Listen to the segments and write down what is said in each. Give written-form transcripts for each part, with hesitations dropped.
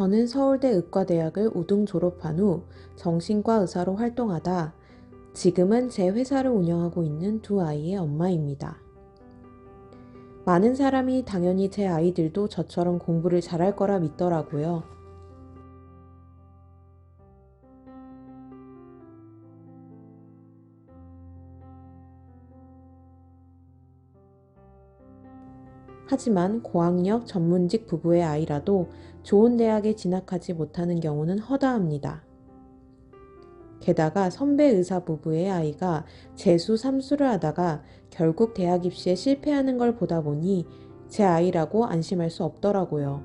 저는 서울대 의과대학을 우등 졸업한 후 정신과 의사로 활동하다 지금은 제 회사를 운영하고 있는 두 아이의 엄마입니다. 많은 사람이 당연히 제 아이들도 저처럼 공부를 잘할 거라 믿더라고요. 하지만 고학력 전문직 부부의 아이라도 좋은 대학에 진학하지 못하는 경우는 허다합니다. 게다가 선배 의사 부부의 아이가 재수 3수를 하다가 결국 대학 입시에 실패하는 걸 보다 보니 제 아이라고 안심할 수 없더라고요.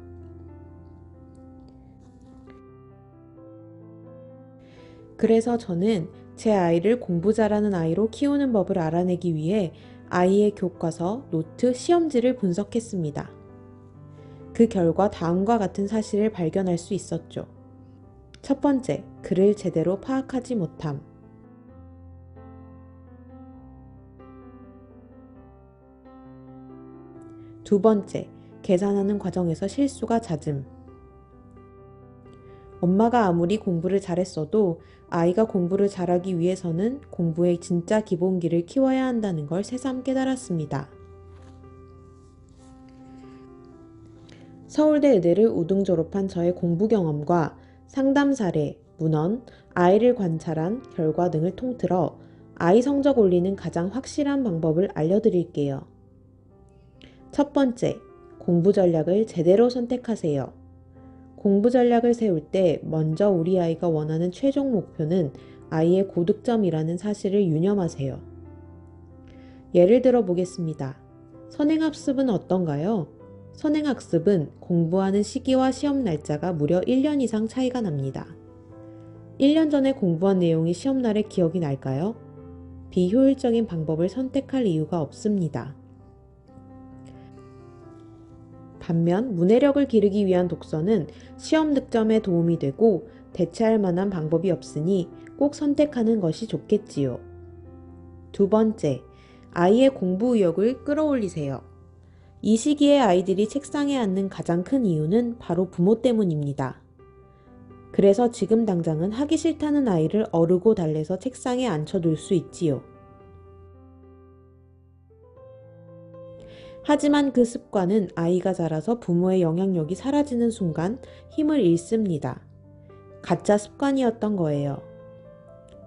그래서 저는 제 아이를 공부 잘하는 아이로 키우는 법을 알아내기 위해 아이의 교과서, 노트, 시험지를 분석했습니다. 그 결과 다음과 같은 사실을 발견할 수 있었죠. 첫 번째, 글을 제대로 파악하지 못함. 두 번째, 계산하는 과정에서 실수가 잦음. 엄마가 아무리 공부를 잘했어도 아이가 공부를 잘하기 위해서는 공부의 진짜 기본기를 키워야 한다는 걸 새삼 깨달았습니다. 서울대 의대를 우등 졸업한 저의 공부 경험과 상담 사례, 문헌, 아이를 관찰한 결과 등을 통틀어 아이 성적 올리는 가장 확실한 방법을 알려드릴게요. 첫 번째, 공부 전략을 제대로 선택하세요. 공부 전략을 세울 때 먼저 우리 아이가 원하는 최종 목표는 아이의 고득점이라는 사실을 유념하세요. 예를 들어 보겠습니다. 선행학습은 어떤가요? 선행학습은 공부하는 시기와 시험 날짜가 무려 1년 이상 차이가 납니다. 1년 전에 공부한 내용이 시험날에 기억이 날까요? 비효율적인 방법을 선택할 이유가 없습니다. 반면 문해력을 기르기 위한 독서는 시험 득점에 도움이 되고 대체할 만한 방법이 없으니 꼭 선택하는 것이 좋겠지요. 두 번째, 아이의 공부 의욕을 끌어올리세요. 이 시기에 아이들이 책상에 앉는 가장 큰 이유는 바로 부모 때문입니다. 그래서 지금 당장은 하기 싫다는 아이를 어르고 달래서 책상에 앉혀둘 수 있지요. 하지만 그 습관은 아이가 자라서 부모의 영향력이 사라지는 순간 힘을 잃습니다. 가짜 습관이었던 거예요.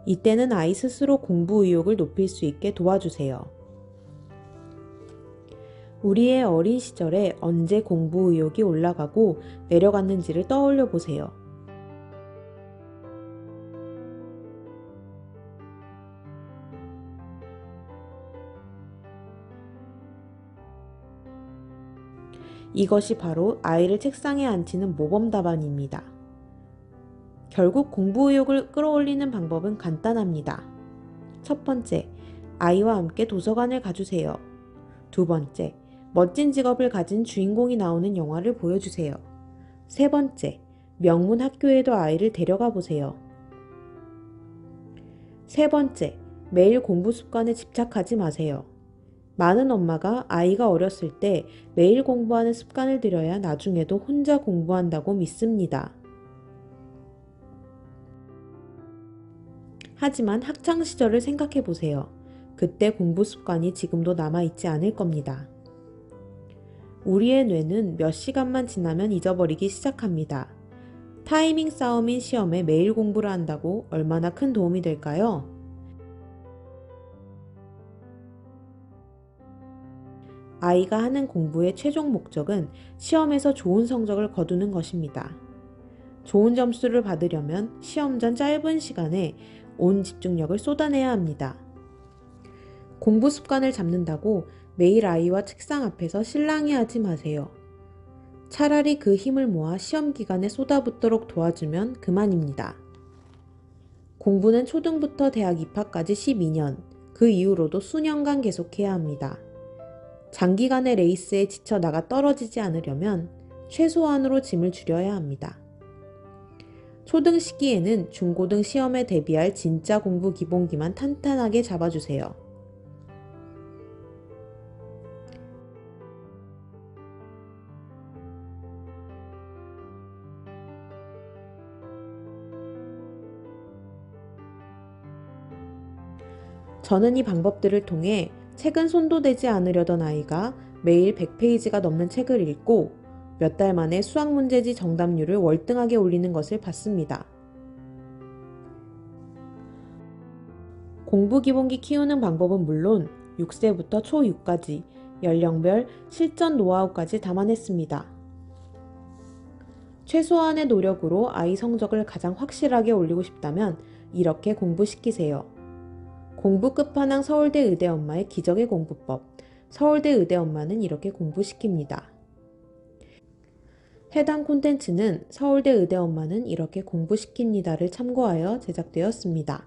이때는 아이 스스로 공부 의욕을 높일 수 있게 도와주세요. 우리의 어린 시절에 언제 공부 의욕이 올라가고 내려갔는지를 떠올려 보세요. 이것이 바로 아이를 책상에 앉히는 모범 답안입니다. 결국 공부 의욕을 끌어올리는 방법은 간단합니다. 첫 번째, 아이와 함께 도서관을 가주세요. 두 번째, 멋진 직업을 가진 주인공이 나오는 영화를 보여주세요. 세 번째, 명문 학교에도 아이를 데려가 보세요. 세 번째, 매일 공부 습관에 집착하지 마세요. 많은 엄마가 아이가 어렸을 때 매일 공부하는 습관을 들여야 나중에도 혼자 공부한다고 믿습니다. 하지만 학창 시절을 생각해 보세요. 그때 공부 습관이 지금도 남아있지 않을 겁니다. 우리의 뇌는 몇 시간만 지나면 잊어버리기 시작합니다. 타이밍 싸움인 시험에 매일 공부를 한다고 얼마나 큰 도움이 될까요? 아이가 하는 공부의 최종 목적은 시험에서 좋은 성적을 거두는 것입니다. 좋은 점수를 받으려면 시험 전 짧은 시간에 온 집중력을 쏟아내야 합니다. 공부 습관을 잡는다고 매일 아이와 책상 앞에서 실랑이 하지 마세요. 차라리 그 힘을 모아 시험 기간에 쏟아붓도록 도와주면 그만입니다. 공부는 초등부터 대학 입학까지 12년, 그 이후로도 수년간 계속해야 합니다. 장기간의 레이스에 지쳐 나가 떨어지지 않으려면 최소한으로 짐을 줄여야 합니다. 초등 시기에는 중고등 시험에 대비할 진짜 공부 기본기만 탄탄하게 잡아주세요. 저는 이 방법들을 통해 책은 손도 대지 않으려던 아이가 매일 100페이지가 넘는 책을 읽고 몇 달 만에 수학 문제지 정답률을 월등하게 올리는 것을 봤습니다. 공부 기본기 키우는 방법은 물론 6세부터 초6까지 연령별 실전 노하우까지 담아냈습니다. 최소한의 노력으로 아이 성적을 가장 확실하게 올리고 싶다면 이렇게 공부시키세요. 공부 끝판왕 서울대 의대 엄마의 기적의 공부법. 서울대 의대 엄마는 이렇게 공부시킵니다. 해당 콘텐츠는 서울대 의대 엄마는 이렇게 공부시킵니다를 참고하여 제작되었습니다.